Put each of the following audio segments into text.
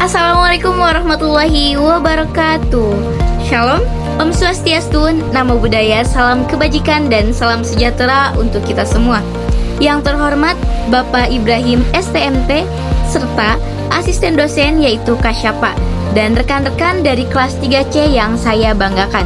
Assalamualaikum warahmatullahi wabarakatuh. Shalom, Om Swastiastu, Namo Buddhaya, salam kebajikan dan salam sejahtera untuk kita semua. Yang terhormat Bapak Ibrahim STMT serta asisten dosen yaitu Kak Syafa dan rekan-rekan dari kelas 3C yang saya banggakan.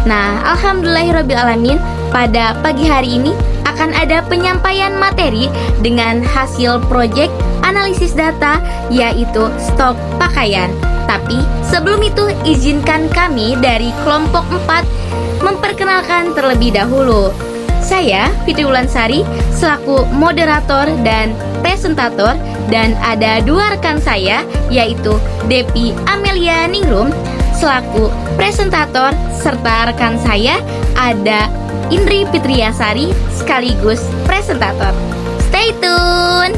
Nah, alhamdulillahirrabbilalamin, pada pagi hari ini akan ada penyampaian materi dengan hasil proyek analisis data yaitu stok pakaian. Tapi sebelum itu izinkan kami dari kelompok 4 memperkenalkan terlebih dahulu. Saya Fitri Wulansari selaku moderator dan presentator, dan ada dua rekan saya yaitu Depi Amelia Ningrum selaku presentator, serta rekan saya ada Indri Fitriasari sekaligus presentator. Stay tune.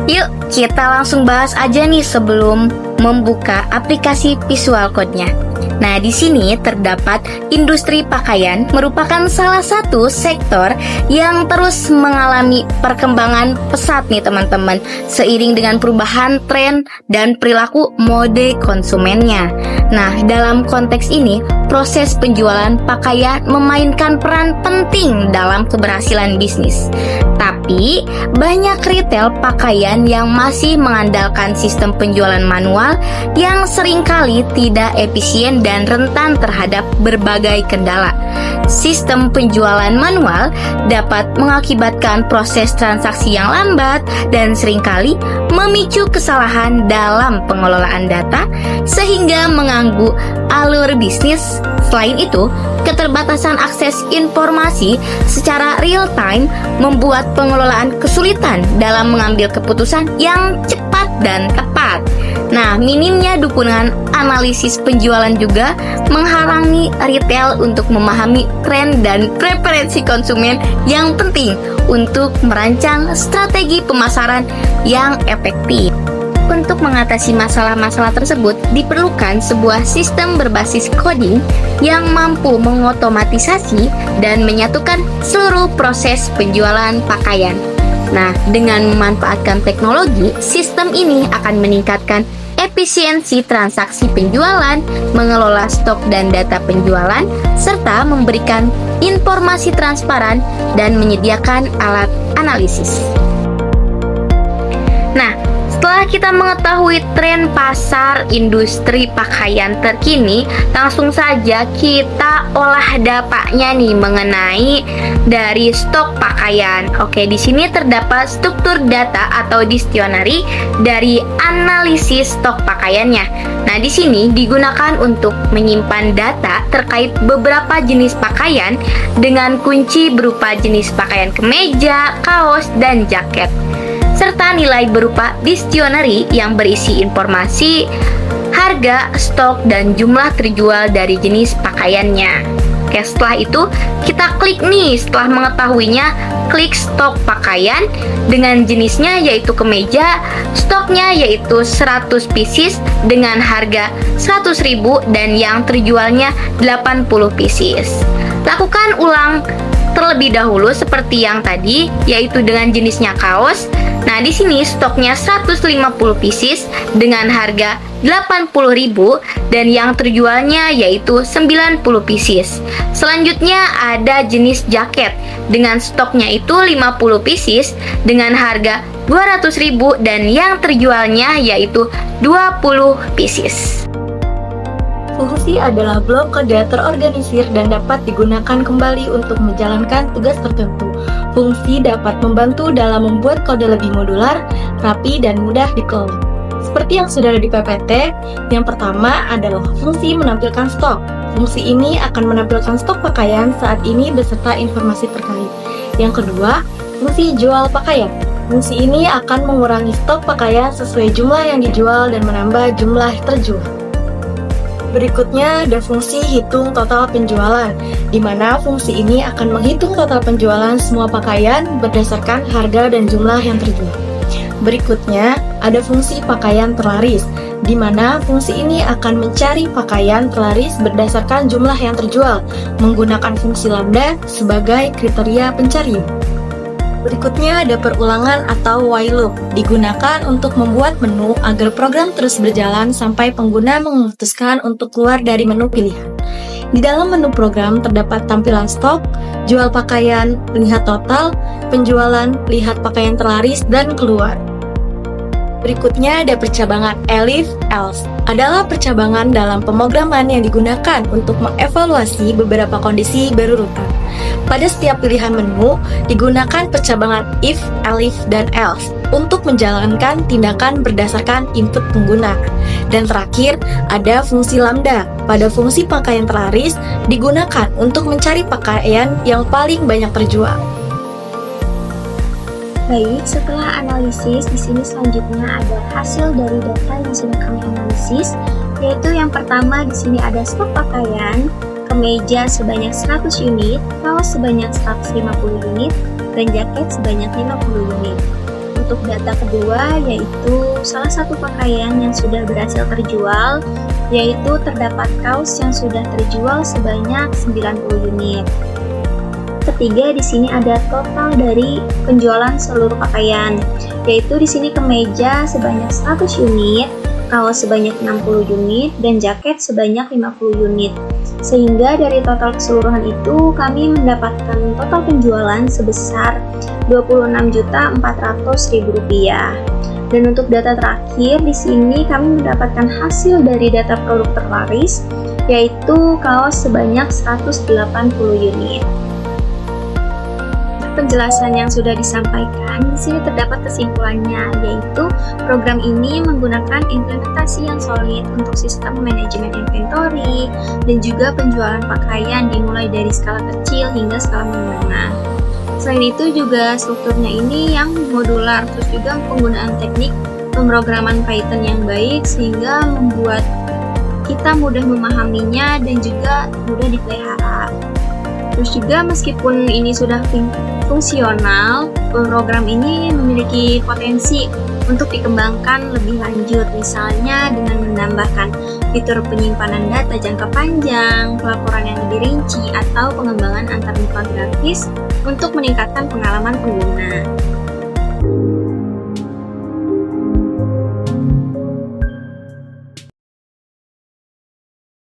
Yuk kita langsung bahas aja nih sebelum membuka aplikasi Visual Code-nya. Nah, di sini terdapat industri pakaian merupakan salah satu sektor yang terus mengalami perkembangan pesat nih teman-teman, seiring dengan perubahan tren dan perilaku mode konsumennya. Nah, dalam konteks ini, proses penjualan pakaian memainkan peran penting dalam keberhasilan bisnis. Tapi, banyak retail pakaian yang masih mengandalkan sistem penjualan manual yang seringkali tidak efisien dan rentan terhadap berbagai kendala. Sistem penjualan manual dapat mengakibatkan proses transaksi yang lambat dan seringkali memicu kesalahan dalam pengelolaan data sehingga mengganggu alur bisnis. Selain itu, keterbatasan akses informasi secara real time membuat pengelolaan kesulitan dalam mengambil keputusan yang cepat dan tepat. Nah, minimnya dukungan analisis penjualan juga menghalangi retail untuk memahami tren dan preferensi konsumen yang penting untuk merancang strategi pemasaran yang efektif. Untuk mengatasi masalah-masalah tersebut, diperlukan sebuah sistem berbasis coding yang mampu mengotomatisasi dan menyatukan seluruh proses penjualan pakaian. Nah, dengan memanfaatkan teknologi, sistem ini akan meningkatkan efisiensi transaksi penjualan, mengelola stok dan data penjualan, serta memberikan informasi transparan dan menyediakan alat analisis. Nah, setelah kita mengetahui tren pasar industri pakaian terkini, langsung saja kita olah datanya nih mengenai dari stok pakaian. Oke, di sini terdapat struktur data atau dictionary dari analisis stok pakaiannya. Nah, di sini digunakan untuk menyimpan data terkait beberapa jenis pakaian dengan kunci berupa jenis pakaian kemeja, kaos, dan jaket, serta nilai berupa dictionary yang berisi informasi harga, stok, dan jumlah terjual dari jenis pakaiannya. Oke, setelah itu kita klik nih, setelah mengetahuinya, klik stok pakaian dengan jenisnya yaitu kemeja, stoknya yaitu 100 pieces dengan harga 100.000 dan yang terjualnya 80 pieces. Lakukan ulang terlebih dahulu seperti yang tadi, yaitu dengan jenisnya kaos. Nah, di sini stoknya 150 pieces dengan harga 80.000 dan yang terjualnya yaitu 90 pieces. Selanjutnya ada jenis jaket dengan stoknya itu 50 pieces dengan harga 200.000 dan yang terjualnya yaitu 20 pieces. Fungsi adalah blok kode terorganisir dan dapat digunakan kembali untuk menjalankan tugas tertentu. Fungsi dapat membantu dalam membuat kode lebih modular, rapi, dan mudah dikelola. Seperti yang sudah ada di PPT, yang pertama adalah fungsi menampilkan stok. Fungsi ini akan menampilkan stok pakaian saat ini beserta informasi terkait. Yang kedua, fungsi jual pakaian. Fungsi ini akan mengurangi stok pakaian sesuai jumlah yang dijual dan menambah jumlah terjual. Berikutnya ada fungsi hitung total penjualan, di mana fungsi ini akan menghitung total penjualan semua pakaian berdasarkan harga dan jumlah yang terjual. Berikutnya ada fungsi pakaian terlaris, di mana fungsi ini akan mencari pakaian terlaris berdasarkan jumlah yang terjual, menggunakan fungsi lambda sebagai kriteria pencarian. Berikutnya ada perulangan atau while loop, digunakan untuk membuat menu agar program terus berjalan sampai pengguna memutuskan untuk keluar dari menu pilihan. Di dalam menu program terdapat tampilan stok, jual pakaian, lihat total, penjualan, lihat pakaian terlaris, dan keluar. Berikutnya ada percabangan elif, else. Adalah percabangan dalam pemrograman yang digunakan untuk mengevaluasi beberapa kondisi berurutan. Pada setiap pilihan menu, digunakan percabangan if, elif, dan else untuk menjalankan tindakan berdasarkan input pengguna. Dan terakhir, ada fungsi lambda. Pada fungsi pakaian terlaris, digunakan untuk mencari pakaian yang paling banyak terjual. Baik, setelah analisis, di sini selanjutnya ada hasil dari data yang sudah kami analisis, yaitu yang pertama di sini ada stok pakaian, kemeja sebanyak 100 unit, kaos sebanyak 150 unit, dan jaket sebanyak 50 unit. Untuk data kedua yaitu salah satu pakaian yang sudah berhasil terjual, yaitu terdapat kaos yang sudah terjual sebanyak 90 unit. Ketiga, di sini ada total dari penjualan seluruh pakaian, yaitu di sini kemeja sebanyak 100 unit, kaos sebanyak 60 unit, dan jaket sebanyak 50 unit. Sehingga dari total keseluruhan itu kami mendapatkan total penjualan sebesar Rp26.400.000. Dan untuk data terakhir di sini kami mendapatkan hasil dari data produk terlaris, yaitu kaos sebanyak 180 unit. Penjelasan yang sudah disampaikan, di sini terdapat kesimpulannya, yaitu program ini menggunakan implementasi yang solid untuk sistem manajemen inventory dan juga penjualan pakaian dimulai dari skala kecil hingga skala menengah. Selain itu juga strukturnya ini yang modular, terus juga penggunaan teknik pemrograman Python yang baik sehingga membuat kita mudah memahaminya dan juga mudah dipelihara. Terus juga meskipun ini sudah fungsional, program ini memiliki potensi untuk dikembangkan lebih lanjut, misalnya dengan menambahkan fitur penyimpanan data jangka panjang, pelaporan yang lebih rinci, atau pengembangan antar muka grafis untuk meningkatkan pengalaman pengguna.